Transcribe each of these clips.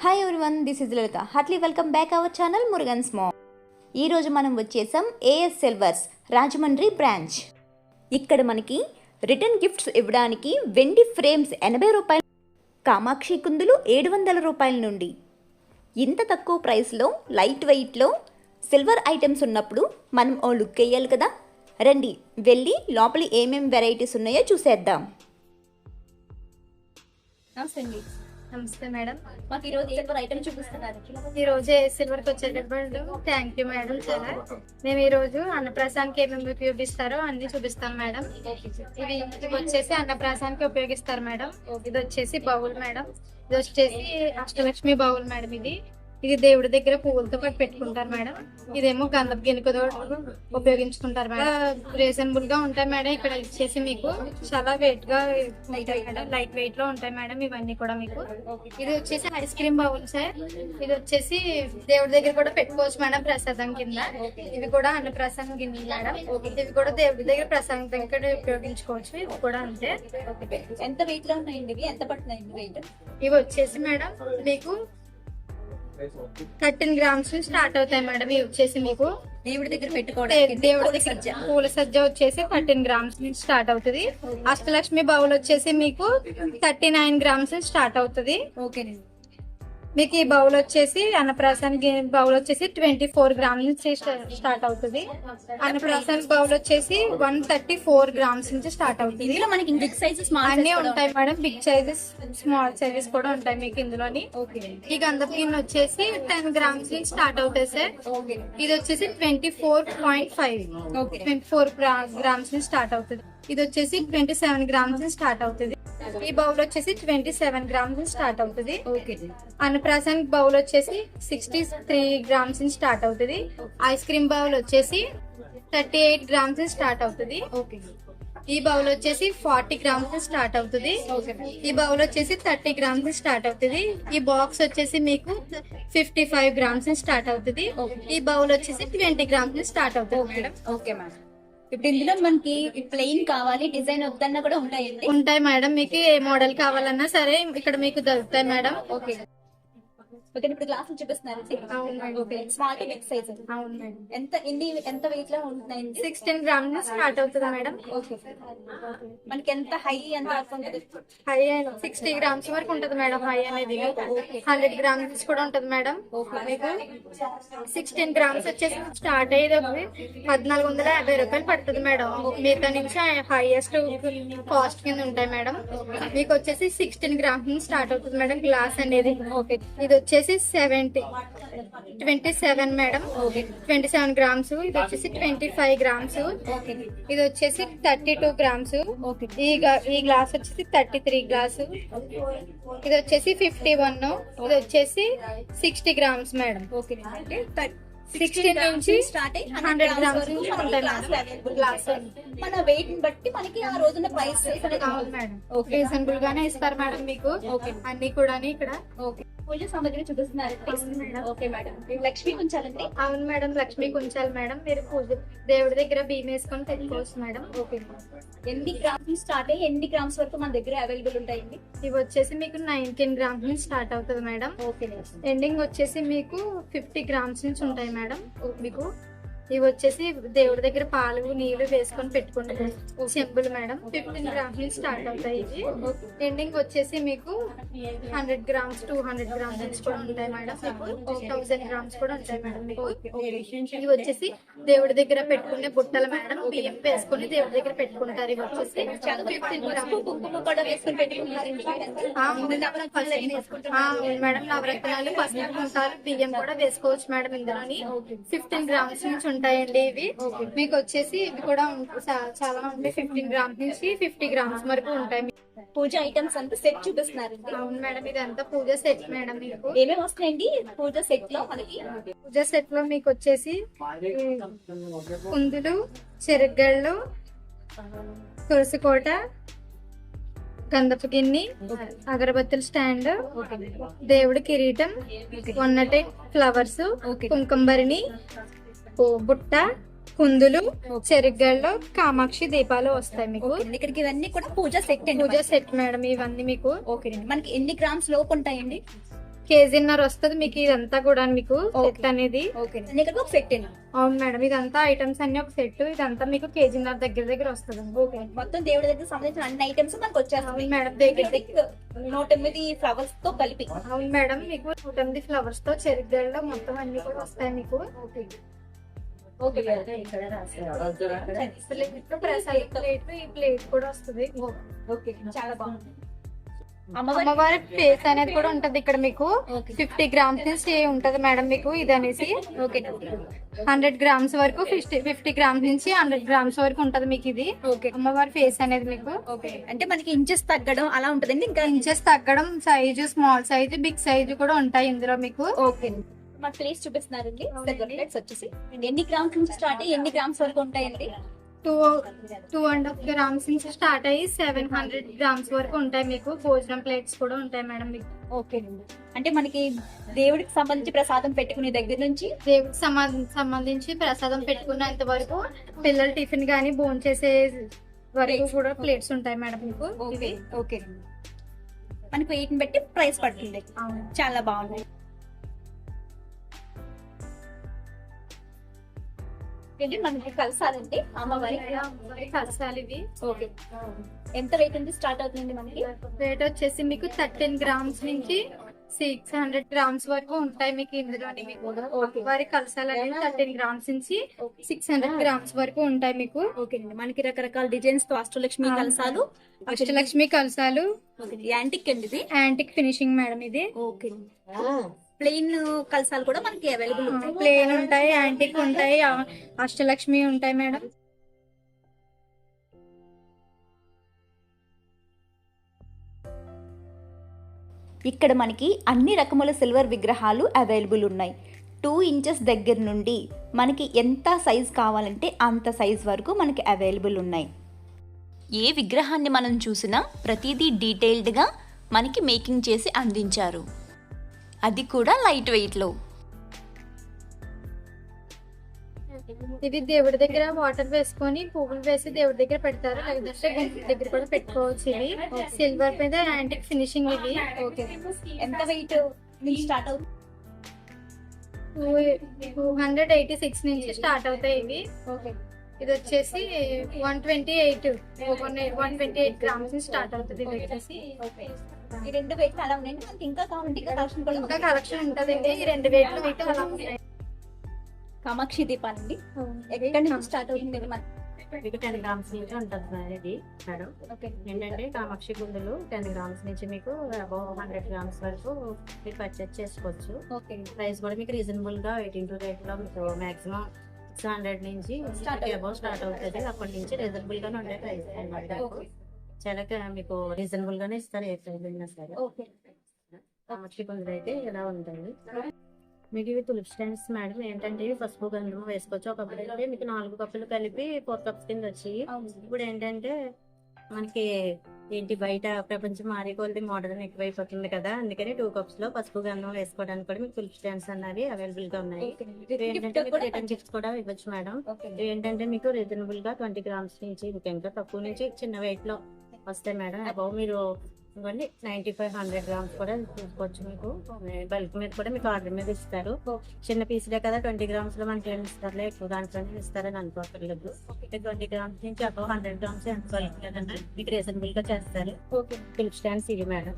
Hi everyone, this is Lalitha. Heartily welcome back our channel Murugan's mom. ఈరోజు మనం వచ్చేసాం as silvers Rajahmundry branch. ఇక్కడ మనకి రిటర్న్ గిఫ్ట్స్ ఇవ్వడానికి వెండి ఫ్రేమ్స్ 80 రూపాయలు, కామాక్షి కుందులు 700 రూపాయల నుండి. ఇంత తక్కువ ప్రైస్లో లైట్ వెయిట్లో సిల్వర్ ఐటమ్స్ ఉన్నప్పుడు మనం ఓ లుక్ వేయాలి కదా. రండి వెళ్ళి లోపలి ఏమేమి వెరైటీస్ ఉన్నాయో చూసేద్దాం. నమస్తే మేడం. మాకు ఈరోజు సిల్వర్ ఐటమ్ చూపిస్తున్నారు. ఈ రోజు సిల్వర్ కి వచ్చేటప్పుడు థ్యాంక్ యూ మేడం. చాలా మేము ఈ రోజు అన్నప్రాసానికి ఏమేమి ఉపయోగిస్తారో అన్ని చూపిస్తాం మేడం. ఇవి వచ్చేసి అన్నప్రాసానికి ఉపయోగిస్తారు మేడం. ఇది వచ్చేసి బౌల్ మేడం. ఇది వచ్చేసి అష్టలక్ష్మి బౌల్ మేడం. ఇది దేవుడి దగ్గర పువ్వులతో పాటు పెట్టుకుంటారు మేడం. ఇదేమో గంధపు గినుకతో ఉపయోగించుకుంటారు మేడం. రీజనబుల్ గా ఉంటాయి మేడం. ఇక్కడ వచ్చేసి మీకు చాలా వెయిట్ గా ఉంటాయి మేడం. లైట్ వెయిట్ లో ఉంటాయి మేడం ఇవన్నీ కూడా మీకు. ఇది వచ్చేసి ఐస్ క్రీమ్ బౌల్ సార్. ఇది వచ్చేసి దేవుడి దగ్గర కూడా పెట్టుకోవచ్చు మేడం ప్రసాదం కింద. ఇవి కూడా అన్న ప్రసాదం గిన్నె మేడం. ఇవి కూడా దేవుడి దగ్గర ప్రసాదం దగ్గర ఉపయోగించుకోవచ్చు. ఇవి కూడా అంతే. ఎంత వెయిట్ లో ఉన్నాయండి? ఎంత పడుతున్నాయండి వెయిట్? ఇవి వచ్చేసి మేడం మీకు 13 గ్రామ్స్ స్టార్ట్ అవుతాయి మేడం. ఇవి వచ్చేసి మీకు దేవుడి దగ్గర పెట్టుకోవడానికి దేవుడి పూల సజ్జ వచ్చేసి 13 గ్రామ్స్ నుంచి స్టార్ట్ అవుతుంది. అష్టలక్ష్మి బౌల్ వచ్చేసి మీకు 39 గ్రామ్స్ స్టార్ట్ అవుతుంది. ఓకేనండి. మీకు ఈ బౌల్ వచ్చేసి అన్నప్రాసానికి బౌల్ వచ్చేసి 24 గ్రామ్స్ నుంచి స్టార్ట్ అవుతుంది. అన్నప్రాసానికి బౌల్ వచ్చేసి 134 గ్రామ్స్ నుంచి స్టార్ట్ అవుతుంది. ఇందులో మనకి బిగ్ సైజెస్ అన్ని ఉంటాయి madam. Big sizes, small sizes కూడా ఉంటాయి మీకు ఇందులోని. ఈ గంధపు గిన్నె వచ్చేసి 10 గ్రామ్స్ నుంచి స్టార్ట్ అవుతాయి సార్. ఇది వచ్చేసి 24 గ్రామ్స్ నుంచి స్టార్ట్ అవుతుంది. ఇది వచ్చేసి 27 గ్రామ్స్ నుంచి స్టార్ట్ అవుతుంది. ఈ బౌల్ వచ్చేసి 27 గ్రామ్స్ నుంచి స్టార్ట్ అవుతుంది. అన్నప్రాసానికి బౌల్ వచ్చేసి 63 గ్రామ్స్ నుంచి స్టార్ట్ అవుతుంది. ఐస్ క్రీమ్ బౌల్ వచ్చేసి 38 గ్రామ్స్ నుంచి స్టార్ట్ అవుతుంది. ఈ బౌల్ వచ్చేసి 40 గ్రామ్స్ నుంచి స్టార్ట్ అవుతుంది. ఈ బౌల్ వచ్చేసి 30 గ్రామ్స్ నుంచి స్టార్ట్ అవుతుంది. ఈ బాక్స్ వచ్చేసి మీకు 55 గ్రామ్స్ నుంచి స్టార్ట్ అవుతుంది. ఈ బౌల్ వచ్చేసి 20 గ్రామ్స్ నుంచి స్టార్ట్ అవుతుంది మేడం. Okay madam. ఇప్పుడు ఇందులో మనకి ప్లెయిన్ కావాలి, డిజైన్ వద్దన్నా కూడా ఉంటాయండి? ఉంటాయి మేడం. మీకు ఏ మోడల్ కావాలన్నా సరే ఇక్కడ మీకు దొరుకుతాయి మేడం. ఓకే. ఇప్పుడు గ్లాసులు చూపిస్తున్నారండి. Okay. Small to big size. అవును మేడం. ఎంత వెయిట్ లో ఉంటున్నాయండి? 16 గ్రామ్స్ నుంచి స్టార్ట్ అవుతుంది మేడం. ఓకే. మనకి ఎంత హై ఎంత ఉంటుంది? హై 60 గ్రామ్స్ వరకు ఉంటుంది మేడం. హై అనేది 100 గ్రామ్స్ నుంచి కూడా ఉంటుంది మేడం. మీకు 16 గ్రామ్స్ వచ్చేసి స్టార్ట్ అయ్యేది 1450 రూపాయలు పడుతుంది మేడం. మిగతా నుంచి హైయెస్ట్ కాస్ట్ కింద ఉంటాయి మేడం. మీకు వచ్చేసి 16 గ్రామ్స్ నుంచి స్టార్ట్ అవుతుంది మేడం గ్లాస్ అనేది. ఓకే. ఇది వచ్చేసి 27 మేడం. 27 గ్రామ్స్. ఇది వచ్చేసి 25 గ్రామ్స్. ఇది వచ్చేసి 32 గ్రామ్స్. ఈ గ్లాస్ వచ్చేసి 33 గ్లాస్. ఇది వచ్చేసి 51. ఇది వచ్చేసి 60 గ్రామ్స్ మేడం. ఓకే. 60 నుంచి 100 గ్రామ్స్ గ్లాస్. మన వెయిట్ బట్టి మనకి ఆ రోజున ప్రైస్ మేడం రీజనబుల్ గానే ఇస్తారు మేడం మీకు. అన్ని కూడా ఇక్కడ. ఓకే. పూజ సామాగ్రి చూపిస్తున్నారు. Okay madam. లక్ష్మీ కుంచాలండి? అవును మేడం, లక్ష్మీ కుంచాలి మేడం. మీరు పూజ దేవుడి దగ్గర బియ్యం వేసుకొని పెట్టుకోవచ్చు మేడం. ఓకే. ఎన్ని గ్రామ్స్ స్టార్ట్ అయ్యి ఎన్ని గ్రామ్స్ వరకు మన దగ్గర అవైలబుల్ ఉంటాయండి? ఇవి వచ్చేసి మీకు 19 గ్రామ్స్ నుంచి స్టార్ట్ అవుతుంది మేడం. ఓకే. ఎండింగ్ వచ్చేసి మీకు 50 గ్రామ్స్ నుంచి ఉంటాయి మేడం మీకు. ఇవి వచ్చేసి దేవుడి దగ్గర పాలు నీళ్లు వేసుకొని పెట్టుకుంటారు చెంబులు మేడం. 15 గ్రామ్స్ నుంచి స్టార్ట్ అవుతాయి. ఇవి ఎండింగ్ వచ్చేసి మీకు 100 గ్రామ్స్ 200 గ్రామ్స్ నుంచి కూడా ఉంటాయి మేడం. మీకు 1000 గ్రామ్స్ కూడా ఉంటాయి మేడం మీకు. ఇవి వచ్చేసి దేవుడి దగ్గర పెట్టుకునే బుట్టలు మేడం. బియ్యం వేసుకుని దేవుడి దగ్గర పెట్టుకుంటారు. ఇవి వచ్చేసి 15 గ్రామ్స్. అవును మేడం. నవరత్నాలు, పసుపు, కుంకాలు, బియ్యం కూడా వేసుకోవచ్చు మేడం ఇందులోని. 15 గ్రామ్స్ నుంచి ఉంటాయండి ఇవి. మీకు వచ్చేసి ఇవి కూడా చాలా ఉంటాయి. 15 గ్రామ్స్ నుంచి 50 గ్రామ్స్ వరకు ఉంటాయి. పూజ ఐటమ్స్ అంతా సెట్ చూపిస్తున్నారండి. అవును మేడం. ఇదంతా పూజ సెట్ మేడం. మీకు ఏమేమి వస్తాయండి పూజ సెట్ లో? మనకి పూజ సెట్ లో మీకు వచ్చేసి కుందులు, చెరగళ్ళు, తులసికోట, గంధపు గిన్నె, అగరబత్తుల స్టాండ్, దేవుడి కిరీటం, వన్నటి ఫ్లవర్స్, కుంకుమభరణి, బుట్ట, కుందులు, చెరుగళ్ళు, కామాక్షి దీపాలు వస్తాయి మీకు. ఇక్కడికి ఇవన్నీ కూడా పూజ సెట్. పూజ సెట్ మేడం ఇవన్నీ మీకు. ఓకే. మనకి ఎన్ని గ్రామ్స్ లోపు ఉంటాయండి? కేజీన్నర వస్తుంది మీకు ఇదంతా కూడా మీకు సెట్ అనేది. ఓకే ఇక్కడ ఒక సెట్ అండి. అవును మేడం, ఇదంతా ఐటమ్స్ అన్ని ఒక సెట్. ఇదంతా మీకు కేజీన్నర దగ్గర వస్తుంది. ఓకే మొత్తం దేవుడి దగ్గర సంబంధించిన అన్ని ఐటమ్స్ మనకు వచ్చేస్తాయి మేడం. దగ్గర 108 ఫ్లవర్స్ తో కలిపి. అవును మేడం, మీకు 108 ఫ్లవర్స్ తో చెరుగడలో మొత్తం అన్ని కూడా వస్తాయి మీకు. ఓకే ప్రసాదం ప్లేట్, ఈ ప్లేట్ కూడా వస్తుంది. ఓకే చాలా బాగుంది. అమ్మవారి ఫేస్ అనేది కూడా ఉంటది ఇక్కడ మీకు. 50 గ్రామ్స్ నుంచి ఉంటది మేడం మీకు ఇది అనేసి. ఓకే 100 గ్రామ్స్ వరకు 50 గ్రామ్స్ నుంచి 100 గ్రామ్స్ వరకు ఉంటది మీకు ఇది. ఓకే అమ్మవారి ఫేస్ అనేది మీకు. ఓకే అంటే మనకి ఇంచెస్ తగ్గడం అలా ఉంటదండి. ఇంకా ఇంచెస్ తగ్గడం, size small size, big size కూడా ఉంటాయి ఇందులో మీకు. ఓకే మన ప్లేస్ చూపిస్తున్నారండి. ప్లేట్స్ వచ్చేసి ఎన్ని గ్రామ్స్ నుంచి స్టార్ట్ అయ్యి ఎన్ని గ్రామ్స్ వరకు ఉంటాయండి? 2.5 గ్రామ్స్ నుంచి స్టార్ట్ అయ్యి 700 గ్రామ్స్ వరకు ఉంటాయి మీకు. భోజనం ప్లేట్స్ కూడా ఉంటాయి మేడం మీకు. ఓకే అంటే మనకి దేవుడికి సంబంధించి ప్రసాదం పెట్టుకునే దగ్గర నుంచి దేవుడికి సంబంధించి ప్రసాదం పెట్టుకున్నంత వరకు పిల్లలు టిఫిన్ గానీ భోజనం చేసే వరకు కూడా ప్లేట్స్ ఉంటాయి మేడం మీకు. ఓకే ఓకే మనకి వెయిట్ బట్టి ప్రైస్ పడుతుంది. చాలా బాగుంది. మనకి కలసాలంటే అమ్మవారి కలసాలు ఇవి. ఓకే ఎంత వెయిట్ నుంచి స్టార్ట్ అవుతుంది? మనకి వెయిట్ వచ్చేసి మీకు 13 గ్రామ్స్ నుంచి 600 గ్రామ్స్ వరకు ఉంటాయి మీకు ఇందులోని. మీకు వారి కలసాలు అనేది 13 గ్రామ్స్ నుంచి 600 గ్రామ్స్ వరకు ఉంటాయి మీకు. ఓకే అండి మనకి రకరకాల డిజైన్స్ తో అష్టలక్ష్మి కలసాలు, అష్టలక్ష్మి కలసాలు యాంటిక్ అండి. ఇది యాంటిక్ ఫినిషింగ్ మేడం ఇది. ఓకే ప్లెయిన్ కలసాలు కూడా మనకి అవైలబుల్ ఉంటాయి. ప్లెయిన్ ఉంటాయి, యాంటిక్ ఉంటాయి, అష్టలక్ష్మి ఉంటాయి మేడం. ఇక్కడ మనకి అన్ని రకముల సిల్వర్ విగ్రహాలు అవైలబుల్ ఉన్నాయి. 2 ఇంచెస్ దగ్గర నుండి మనకి ఎంత సైజ్ కావాలంటే అంత సైజ్ వరకు మనకి అవైలబుల్ ఉన్నాయి. ఏ విగ్రహాన్ని మనం చూసినా ప్రతిదీ డీటెయిల్డ్గా మనకి మేకింగ్ చేసి అందించారు, అది కూడా లైట్ వెయిట్లో. ఇది దేవుడి దగ్గర వాటర్ వేసుకొని పువ్వులు వేసి దేవుడి దగ్గర పెడతారు. లేదంటే గుంపు దగ్గర కూడా పెట్టుకోవచ్చు. ఇది సిల్వర్ మీద యాంటిక్ ఫినిషింగ్ ఇది. ఓకే ఎంత వెయిట్ స్టార్ట్ అవుతుంది? 286 నుంచి స్టార్ట్ అవుతాయి ఇవి. ఓకే ఇది వచ్చేసి 128 గ్రామ్స్ నుంచి స్టార్ట్ అవుతుంది. ఇది వచ్చేసి ఈ రెండు వెయిట్ అలా ఉన్నాయండి. మనకి ఇంకా కావాలంటే ఇంకా కలెక్షన్ ఉంటదండి. ఈ 2 వెయిట్లు వెయిట్ అలా ఉంటాయి. కామాక్షి దీపాలండి ఎక్కడి నుంచి స్టార్ట్ అవుతుంది? మీకు 10 గ్రామ్స్ నుంచి ఉంటుంది ఇది మేడం. ఏంటంటే కామాక్షి గుండెలు 10 గ్రామ్స్ నుంచి మీకు అబౌవ్ 100 గ్రామ్స్ వరకు మీరు పర్చేస్ చేసుకోవచ్చు. ప్రైస్ కూడా మీకు రీజనబుల్ గా 18 రేట్ లో మీకు మాక్సిమం 600 నుంచి అబౌవ్ స్టార్ట్ అవుతుంది. అప్పటి నుంచి రీజనబుల్ గానే ఉంటాయి ప్రైస్ అన్నమాట. చాలా మీకు రీజనబుల్ గానే ఇస్తారు ఏ ప్రైస్ అయినా సరే. కామాక్షి గుండెలు అయితే ఇలా ఉంటాయి మీకు. ఇవి తులసి స్టాండ్స్ మేడం. ఏంటంటే ఇవి పసుపు గంధం వేసుకోవచ్చు. ఒకప్పుడు అయితే మీకు 4 కప్పులు కలిపి 4 కప్స్ కింద వచ్చి, ఇప్పుడు ఏంటంటే మనకి ఏంటి బయట ప్రపంచం మారే కొద్ది మోడర్న్ ఎక్కువైపోతుంది కదా, అందుకని 2 కప్స్ లో పసుపు గంధం వేసుకోవడానికి కూడా మీకు తులసి స్టాండ్స్ అన్నవి అవైలబుల్ గా ఉన్నాయి. ఏంటంటే మీకు రిటర్న్ గిఫ్ట్స్ కూడా ఇవ్వచ్చు మేడం. ఏంటంటే మీకు రీజనబుల్ గా 20 గ్రామ్స్ నుంచి మీకు ఇంకా తక్కువ నుంచి చిన్న వెయిట్ లో వస్తాయి మేడం. అబౌవ్ మీరు 95-100 గ్రామ్స్ కూడా తీసుకోవచ్చు. మీకు బల్క్ మీద కూడా మీకు ఆర్డర్ మీద ఇస్తారు. చిన్న పీసులే కదా 20 గ్రామ్స్ లో మనకి ఏమి ఇస్తారులే, ఎక్కువ దాంట్లోనే ఇస్తారని అనుకోవట్లేదు. 20 గ్రామ్స్ నుంచి అబౌవ్ 100 గ్రామ్స్ ఎంత బల్క్ లేదన్నా మీకు రీజనబుల్ గా చేస్తారు. క్లిప్ స్టాండ్స్ ఇవి మేడం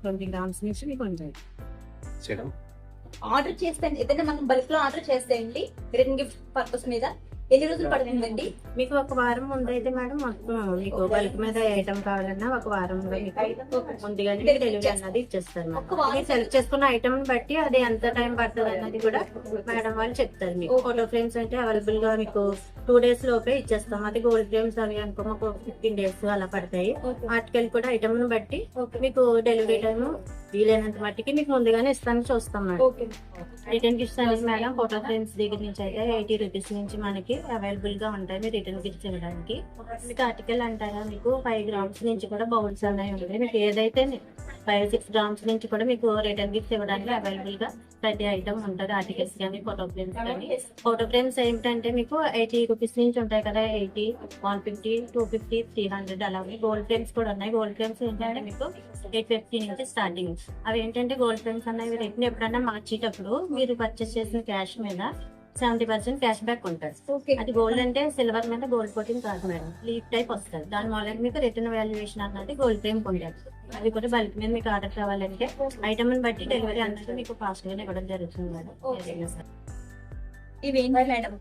20 గ్రామ్స్ నుంచి మీకు ఉంటాయి. ఆర్డర్ చేస్తే ఏదైనా మనం బల్క్ లో ఆర్డర్ చేస్తాయండి రిటర్న్ గిఫ్ట్ పర్పస్ మీద ఎన్ని రోజులు పడుతుందండి? మీకు 1 వారం ముందు అయితే మేడం మొత్తం మీకు బల్క్ మీద ఐటమ్ కావాలన్నా 1 వారంలో మీకు ముందుగానే డెలివరీ అన్నది ఇచ్చేస్తారు. సెలెక్ట్ చేసుకున్న ఐటమ్ బట్టి అది ఎంత టైం పడుతుంది అన్నది కూడా మేడం వాళ్ళు చెప్తారు. మీకు ఫోటో ఫ్రేమ్స్ అంటే అవైలబుల్ గా మీకు 2 days లోపే ఇచ్చేస్తాం. అది గోల్డ్ ఫ్రేమ్స్ అవి అనుకో మాకు 15 days అలా పడతాయి. వాటికి కూడా ఐటమ్ ను బట్టి మీకు డెలివరీ టైం వీలైనంత మట్టికి మీకు ముందుగానే ఇస్తానికి చూస్తాం మేడం. రిటర్న్ గిఫ్ట్స్ అనేది మేడం ఫోటో ఫ్రేమ్స్ దగ్గర నుంచి అయితే 80 రూపీస్ నుంచి మనకి అవైలబుల్ గా ఉంటాయి మీరు రిటర్న్ గిఫ్ట్స్ ఇవ్వడానికి. మీకు ఆర్టికల్ అంటారా మీకు 5 గ్రామ్స్ నుంచి కూడా బౌల్స్ అనేవి ఉంటాయి. మీకు ఏదైతే 5-6 గ్రామ్స్ నుంచి కూడా మీకు రిటర్న్ గిఫ్ట్స్ ఇవ్వడానికి అవైలబుల్ గా ప్రతి ఐటమ్ ఉంటుంది. ఆర్టికల్స్ కానీ ఫోటో ఫ్రేమ్స్ కానీ. ఫోటో ఫ్రేమ్స్ ఏమిటంటే మీకు 80 రూపీస్ నుంచి ఉంటాయి కదా, 80, 150, 250, 300 అలాగే గోల్డ్ ఫ్రేమ్స్ కూడా ఉన్నాయి. గోల్డ్ ఫ్రేమ్స్ ఏంటంటే మీకు 850 నుంచి స్టార్టింగ్. అవి ఏంటంటే గోల్డ్ ఫ్రేమ్స్ అనేవి రేట్ని ఎప్పుడైనా మార్చేటప్పుడు మీరు పర్చేస్ చేసిన క్యాష్ మీద 70% క్యాష్ బ్యాక్ ఉంటుంది. అది గోల్డ్ అంటే సిల్వర్ మీద గోల్డ్ కోటింగ్ కాదు మేడం, లీఫ్ టైప్ వస్తుంది. దాని మూలంగా మీకు రిటర్న్ వాల్యుయేషన్ అన్నది గోల్డ్ ఫ్రేమ్ ఉంటుంది. అది కూడా బల్క్ మీద మీకు ఆర్డర్ కావాలంటే ఐటమ్ బట్టి డెలివరీ అన్నది మీకు ఫాస్ట్ గానే ఇవ్వడం జరుగుతుంది మేడం. ఏదైనా సరే. ఇవేంటి మేడం?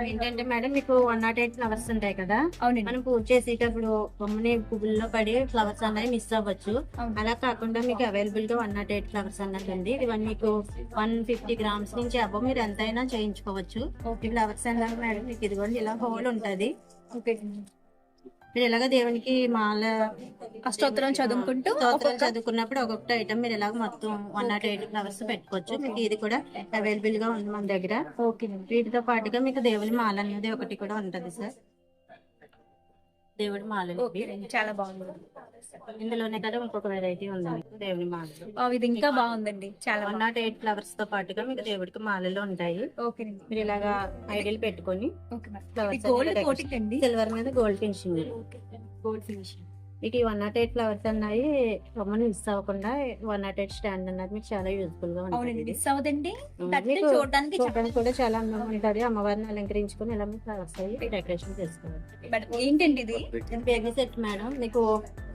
ఏంటంటే మేడం మీకు 108 ఫ్లవర్స్ ఉంటాయి కదా, అవునండి. మనం పూజ చేసేటప్పుడు బొమ్మని పువ్వుల్లో పడి ఫ్లవర్స్ అనేవి మిస్ అవ్వచ్చు. అవును. అలా కాకుండా మీకు అవైలబుల్ గా 108 ఫ్లవర్స్ అన్నది ఉంది. ఇది మీకు 150 గ్రామ్స్ నుంచి అబ్బో మీరు ఎంతైనా చేయించుకోవచ్చు. ఈ ఫ్లవర్స్ అన్నది మేడం మీకు ఇదిగోండి ఇలా హోల్ ఉంటది. ఓకే. మీరు ఎలాగ దేవునికి మాల అష్టోత్తరం చదువుకుంటూ స్తోత్రం చదువుకున్నప్పుడు ఒక్కొక్క ఐటమ్ మీరు ఎలాగ మొత్తం 108 ఫ్లవర్స్ పెట్టుకోవచ్చు. మీకు ఇది కూడా అవైలబుల్ గా ఉంది మన దగ్గర. ఓకే. వీటితో పాటుగా మీకు దేవుని మాల అనేది ఒకటి కూడా ఉంటది సార్. దేవుడి మాల ఓకే. చాలా బాగుంది. ఇందులోనే కదా ఇంకొక వెరైటీ ఉంది మీకు దేవుని మాలలు. ఇది ఇంకా బాగుందండి. చాలా 108 ఫ్లవర్స్ తో పాటుగా మీకు దేవుడికి మాలలు ఉంటాయి. ఓకే. మీరు ఇలాగా ఐడియల్ పెట్టుకొని గోల్డ్ కోటింగ్ అండి. సిల్వర్ మీద గోల్డ్ ఫినిషింగ్. Gold finishing. మీకు ఈ 108 ఫ్లవర్స్ అన్నాయి బొమ్మను మిస్ అవ్వకుండా 108 స్టాండ్ అన్నది మీకు చాలా యూజ్ఫుల్ గా అవునండి. ఉంటుంది. మిస్ అవ్వదండి. మీకు చూడడానికి చూడడానికి కూడా చాలా అందంగా ఉంటుంది. అమ్మవారిని అలంకరించుకొని ఇలా మీకు ఫ్లవర్స్ అవి డెకరేషన్ చేసుకోవాలి. ఏంటండి ఇది? Baby set madam. మీకు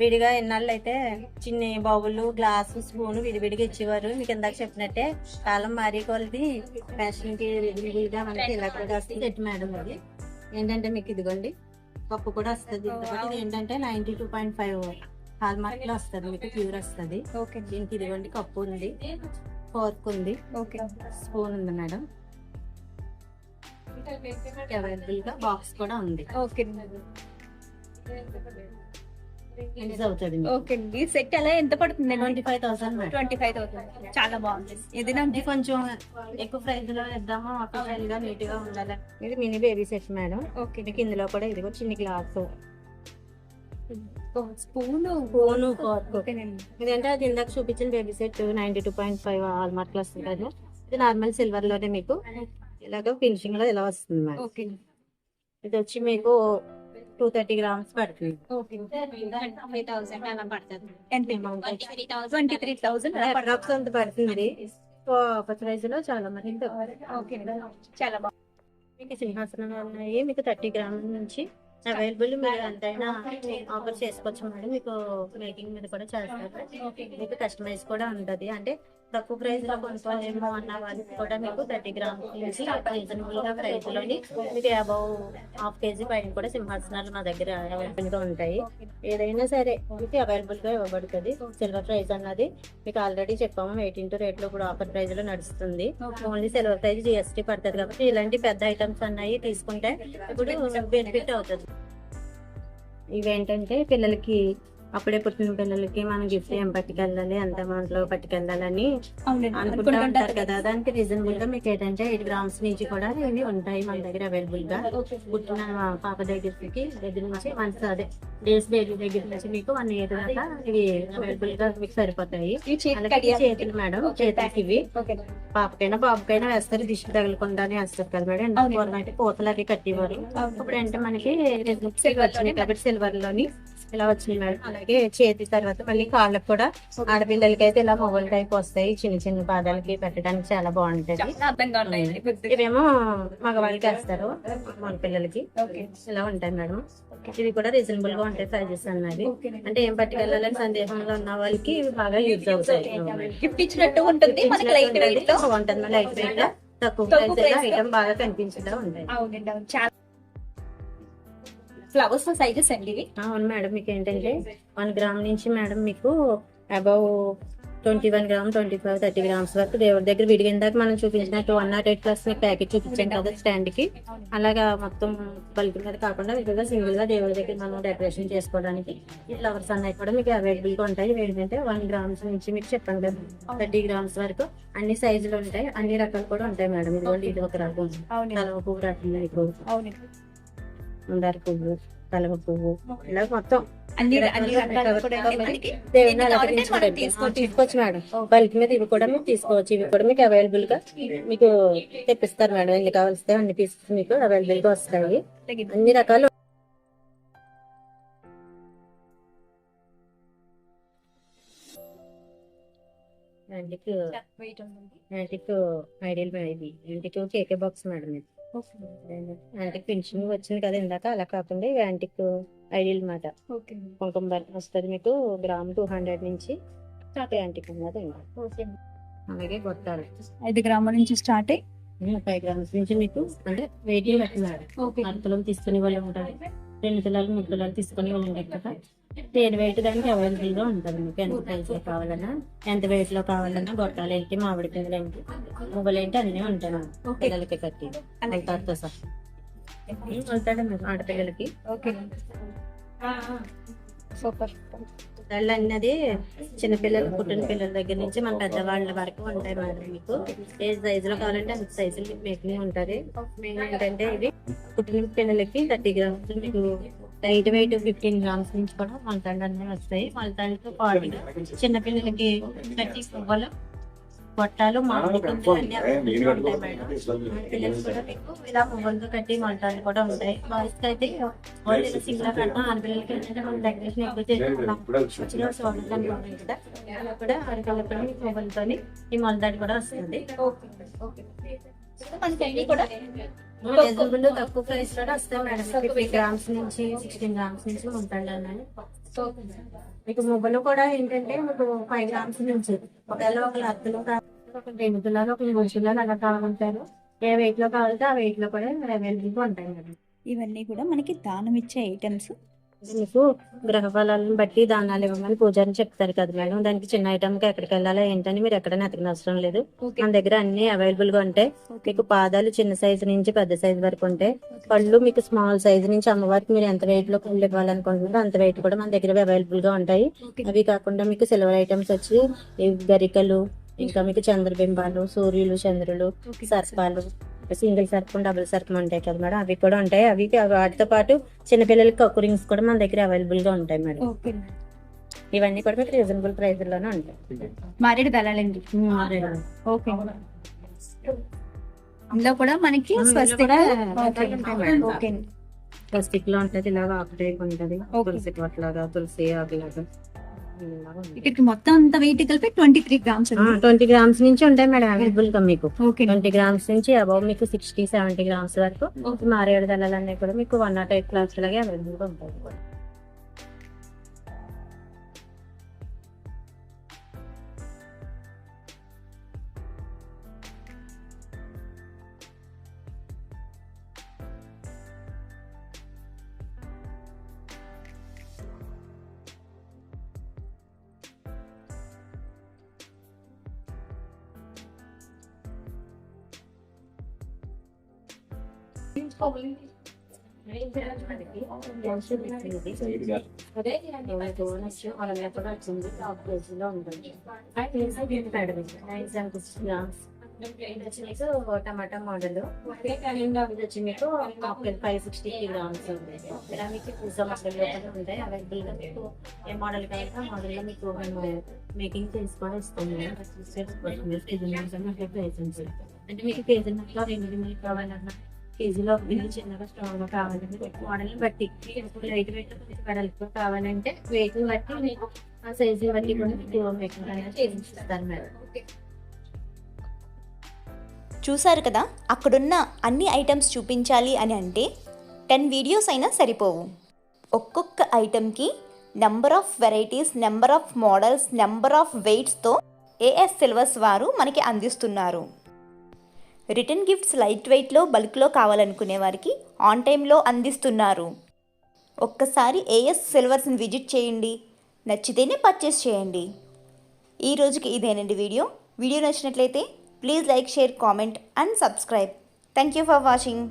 విడిగా ఎన్నాళ్ళు అయితే చిన్న బౌల్ గ్లాస్ స్పూన్ విడివిడిగా ఇచ్చేవారు. మీకు ఇందాక చెప్పినట్టే కాలం మారి కొలది ఫ్యాషన్ కి రిజనబుల్ గా మనకి ఇలా కూడా వస్తుంది సెట్ మేడం. అది ఏంటంటే మీకు ఇదిగోండి కప్పు కూడా వస్తుంది. ఇది ఏంటంటే 92.5 హాల్ మార్క్ లో వస్తుంది. మీకు ప్యూర్ వస్తుంది. దీనికి ఇదిగోండి కప్పు ఉంది, ఫోర్క్ ఉంది, స్పూన్ ఉంది మేడం. అవైలబుల్ గా బాక్స్ కూడా ఉంది. ఓకే. అవుతుంది. ఓకే అండి. సెట్ అలా ఎంత పడుతుంది? 25,000 మేడం. 25,000. చాలా బాగుంది. ఇది నాకు ఇది కొంచెం ఎక్కువ ప్రైస్ లో ఇద్దాము, ఆఫీషియల్ గా నీట్ గా ఉండాలి. ఇది mini baby set madam. Okay. మీకు ఇందులో కూడా ఇదిగో చిన్న గ్లాస్ స్పూను ఫోను ఫోర్క్. ఓకేనండి. ఇదంటే అది ఇందాక చూపించిన బేబీ సెట్ 92.5 హాల్ మార్క్ లో వస్తుంది కదా. ఇది నార్మల్ సిల్వర్ లోనే మీకు ఇలాగ ఫినిషింగ్ లో ఇలా వస్తుంది మేడం. ఓకే. ఇది వచ్చి మీకు 230 గ్రామ్స్ పడుతుంది. ఓకే. 5,000 అలా పడుతుంది. ఎంత? 23,000 అలా పడుతుంది. అప్రాక్స్ అంత పడుతుంది. ఒక ప్రైస్ లో చాలా మంది ఓకే. చాలా బాగుంది. మీకు సింహాసనం ఉన్నాయి. మీకు 30 గ్రాముల నుంచి అవైలబుల్. మీరు ఎంతైనా ఆఫర్ చేసుకోవచ్చు మేడం. మీకు మేకింగ్ మీద కూడా చేస్తారు. మీకు కస్టమైజ్ కూడా ఉంటది. అంటే తక్కువ ప్రైస్ లో కొనుక్కోలేమో అన్న వాళ్ళకి కూడా మీకు 30 గ్రామ్స్ నుంచి రీజనబుల్ గా ప్రైస్ లోని మీకు అబౌవ్ హాఫ్ కేజీ పైన కూడా సింహాసనాలు మా దగ్గర అవైలబుల్ గా ఉంటాయి. ఏదైనా సరే మీకు అవైలబుల్ గా ఇవ్వబడుతుంది. సిల్వర్ ప్రైస్ అన్నది మీకు ఆల్రెడీ చెప్పాము 18 రేట్ లో ఇప్పుడు ఆఫర్ ప్రైస్ లో నడుస్తుంది. ఓన్లీ సిల్వర్ ప్రైస్ GST పడుతుంది. కాబట్టి ఇలాంటి పెద్ద ఐటమ్స్ అన్నాయి తీసుకుంటే ఇప్పుడు బెనిఫిట్ అవుతుంది. ఇవేంటంటే పిల్లలకి అప్పుడే పుట్టిన పిల్లలకి మనం గిఫ్ట్ ఏం పట్టుకెళ్ళాలి, ఎంత అమౌంట్ లో పట్టుకెళ్ళాలని అనుకుంటూ ఉంటారు కదా. దానికి రీజనబుల్ గా మీకు ఏంటంటే 8 గ్రామ్స్ నుంచి కూడా ఇవి ఉంటాయి మన దగ్గర అవైలబుల్ గా. పుట్టిన పాప దగ్గర నుంచి మంత్స్ అదే డేస్ బేబీ దగ్గర నుంచి మీకు 1 year దాకా ఇవి అవైలబుల్ గా మీకు సరిపోతాయి. అలాగే చేతులు మేడం, చేతులకి ఇవి పాపకైనా బాబుకైనా వేస్తారు. దిష్టి తగలకుండానే వేస్తారు కదా మేడం. పూర్వం అయితే పూతలు అవి కట్టేవారు. ఇప్పుడు అంటే మనకి వచ్చినాయి కాబట్టి సిల్వర్ లోని ఇలా వచ్చినాయి మేడం. అలాగే చేతి తర్వాత మళ్ళీ కాళ్ళకి కూడా ఆడపిల్లలకి అయితే ఇలా మొబైల్ టైప్ వస్తాయి. చిన్న చిన్న పాదాలకి పెట్టడానికి చాలా బాగుంటది. ఇవేమో మగవాళ్ళకి వేస్తారు, మన పిల్లలకి ఇలా ఉంటాయి మేడం. ఇవి కూడా రీజనబుల్ గా ఉంటాయి ప్రైజెస్ అన్నది. అంటే ఏం పట్టుకెళ్ళాలని సందేహంలో ఉన్న వాళ్ళకి ఇవి బాగా యూజ్ అవుతాయి. గిఫ్ట్ ఇచ్చినట్టు ఉంటుంది. లైట్ వెయిట్ లో బాగుంటుంది. లైట్ వెయిట్ లో తక్కువ ప్రైస్ ఐటమ్ బాగా కనిపించేలా ఉంటాయి. చాలా ఫ్లవర్స్ సైజెస్ అండి ఇవి. అవును మేడం. మీకు ఏంటంటే 1 గ్రామ్ నుంచి మేడం మీకు అబౌవ్ 21 గ్రామ్ 25 30 గ్రామ్స్ వరకు దేవుడి దగ్గర విడిగిందాక మనం చూపించినట్టు 108 ప్లస్ ప్యాకెట్ చూపించాం కదా స్టాండ్ కి. అలాగా మొత్తం బల్క్ మీద కాకుండా మీకు సింగిల్ గా దేవుడి దగ్గర మనం డెకరేషన్ చేసుకోవడానికి ఈ ఫ్లవర్స్ అన్నవి కూడా మీకు అవైలబుల్ గా ఉంటాయి. ఏంటంటే 1 గ్రామ్స్ నుంచి మీకు చెప్పండి కదా 30 గ్రామ్స్ వరకు అన్ని సైజులు ఉంటాయి. అన్ని రకాలు కూడా ఉంటాయి మేడం. ఇదిగోండి ఇది ఒక రకం కలవ పువ్వు రకం, మీకు మందార పువ్వు, కలవ పువ్వు, ఇలా మొత్తం తీసుకోవచ్చు మేడం. బల్క్ మీద ఇవి కూడా మీకు తీసుకోవచ్చు. ఇవి కూడా మీకు అవైలబుల్ గా మీకు తెప్పిస్తారు మేడం. ఎన్ని కావాల్సి అన్ని పీసెస్ మీకు అవైలబుల్ గా వస్తాయి. అన్ని రకాలు యాంటిక్ ఐడియల్ ఇది యాంటిక్ కేకే బాక్స్ మేడం ఇది. యాంటిక్ ఫినిషింగ్ వచ్చింది కదా ఇందాక, అలా కాకుండా ఇవి యాంటిక్ ఐడియల్ మాట. కుంకుమ వర్క్ వస్తుంది మీకు, గ్రామ్ 200 నుంచి యాంటిక్ ఉన్నది. అలాగే గొట్టాలు 5 గ్రాముల నుంచి స్టార్ట్ అయ్యి 5 గ్రామ్స్ నుంచి మీకు అంటే వెయిట్ పెట్టినారు. 6 తులాలు తీసుకునే వాళ్ళు ఉంటారు, 2 తులాలు 3 తులాలు తీసుకునే వాళ్ళు ఉంటారు కదా. దేని వెయిట్ దానికి అవైలబుల్ గా ఉంటుంది మీకు. ఎంత ప్రైస్ లో కావాలన్నా, ఎంత వెయిట్ లో కావాలన్నా, గొట్టాలు ఏంటి, మామిడి పిందెలు ఏంటి, మువ్వలు ఏంటి అన్నీ ఉంటాయి మేడం. పిల్లలకి కట్టి వెళ్తారుతో సహా వెళ్తాడు మీరు ఆడపిల్లలకి. సూపర్. గొట్టాలు అన్నది చిన్నపిల్లలు, పుట్టిన పిల్లల దగ్గర నుంచి మన పెద్దవాళ్ళ వరకు ఉంటాయి మేడం. మీకు ఏ సైజు లో కావాలంటే అంత సైజులు మీకు మేకింగ్ ఉంటుంది. మెయిన్ ఏంటంటే ఇది పుట్టిన పిల్లలకి 30 గ్రామ్స్, మీకు లైట్ వెయిట్ 15 గ్రామ్స్ నుంచి కూడా మొలతాడు అన్నీ వస్తాయి. మొలతాడుతో పాటుగా చిన్నపిల్లలకి 30 పువ్వులు, గొట్టాలు, మామిడి పిందెలు అన్ని available గా ఉంటాయి మేడం. పిల్లలకి కూడా మీకు ఇలా పువ్వులతో కట్టి మొలతాడు కూడా ఉంటాయి. బాయ్స్ కి అయితే ఓన్లీ సింగిల్ కట్టడం, ఆడపిల్లలకి ఏంటంటే మనం డెకరేషన్ ఎక్కువ చేసుకుంటాం. వచ్చిన సోదరులు అనుకుంటాం కదా, అలా కూడా ఆడపిల్లలకి కూడా మీకు పువ్వులతోని ఈ మొలతాడు కూడా వస్తుంది. రీజనబుల్ తక్కువ ప్రైస్ లో వస్తాయి మేడం. 50 గ్రామ్స్ నుంచి 16 గ్రామ్స్ నుంచి ఉంటాడు అన్నది. మీకు మువ్వలు కూడా ఏంటంటే మీకు 5 గ్రామ్స్ నుంచి, ఒకవేళ ఒక 10 తులాలు కావాలి, ఒక 2 తులాలు, ఒక 3 తులాలు అలా కావాలంటారు. ఏ వెయిట్ లో కావాలంటే ఆ వెయిట్ లో కూడా అవైలబుల్ గా ఉంటాయి మేడం. ఇవన్నీ కూడా మనకి దానం ఇచ్చే ఐటమ్స్. మీకు గ్రహ ఫలాలను బట్టి దానాలు ఇవ్వమని పూజారి చెప్తారు కదా మేడం. దానికి చిన్న ఐటమ్ కి ఎక్కడికి వెళ్ళాలో ఏంటని మీరు ఎక్కడైనా ఎతకనవసరం లేదు. మన దగ్గర అన్ని అవైలబుల్ గా ఉంటాయి. మీకు పాదాలు చిన్న సైజు నుంచి పెద్ద సైజు వరకు ఉంటాయి. పళ్ళు మీకు స్మాల్ సైజు నుంచి అమ్మవారికి మీరు ఎంత వెయిట్ లో పళ్ళు ఇవ్వాలనుకుంటున్నారో అంత వెయిట్ కూడా మన దగ్గర అవైలబుల్ గా ఉంటాయి. అవి కాకుండా మీకు సిల్వర్ ఐటమ్స్ వచ్చి గరికలు, ఇంకా మీకు చంద్రబింబాలు, సూర్యులు, చంద్రులు, సర్పాలు, సింగిల్ సర్పం, డబుల్ సర్పం ఉంటాయి కదా మేడం, అవి కూడా ఉంటాయి. అవి వాటితో పాటు చిన్నపిల్లలకి కక్కు రింగ్స్ కూడా మన దగ్గర అవైలబుల్ గా ఉంటాయి మేడం. ఇవన్నీ కూడా మీకు రీజనబుల్ ప్రైస్ లోనే ఉంటాయి. మారేడు దళాలండి. ఓకే. ఇందులో కూడా మనకి స్వస్తిక్ స్వస్తిక్ లో ఉంటది, ఇలాగా ఆకు టైప్ ఉంటది, తులసి అట్లాగా, తులసి ఆకులాగా. ఇక్కడికి మొత్తం అంత వెయిట్ కలిపి 23 గ్రామ్స్. 20 గ్రామ్స్ నుంచి ఉంటాయి మేడం అవైలబుల్ గా మీకు. 20 గ్రామ్స్ నుంచి అబౌవ్ మీకు 60-70 గ్రామ్స్ వరకు మారేడు దళాలన్నీ కూడా మీకు 108 క్లాస్ లాగే అవైలబుల్ గా ఉంటాయి. టమాటా మోడల్ వచ్చి మీకు 560 గ్రామ్స్ ఇలా మీకు పూజ మోడల్ ఉంటాయి అవైలబుల్ గా. మీకు ఏ మోడల్ కావాలంటే మోడల్ లో మీకు మేకింగ్ చేసుకొని ఇస్తాము. అంటే మీకు కేజీ నట్లో 2 కావాలన్నా, కేజీలో చిన్నగా స్ట్రాంగ్ గా కావాలంటే మోడల్ బట్టి, లైట్ వెయిట్ వెడల్పు కావాలంటే వెయిట్ బట్టి మీకు ఆ సైజు బట్టి కూడా మీకు మేకింగ్ అనేది చేసిస్తారు మేడం. చూసారు కదా, అక్కడున్న అన్ని ఐటమ్స్ చూపించాలి అని అంటే 10 వీడియోస్ అయినా సరిపోవు. ఒక్కొక్క ఐటమ్కి number of varieties, number of models, number of వెయిట్స్తో ఏఎస్ సిల్వర్స్ వారు మనకి అందిస్తున్నారు. రిటర్న్ గిఫ్ట్స్ లైట్ వెయిట్లో, బల్క్లో కావాలనుకునే వారికి ఆన్ టైంలో అందిస్తున్నారు. ఒక్కసారి ఏఎస్ సిల్వర్స్ని విజిట్ చేయండి, నచ్చితేనే పర్చేస్ చేయండి. ఈ రోజుకి ఇదేనండి వీడియో. వీడియో నచ్చినట్లయితే please like, share, comment and subscribe. Thank you for watching.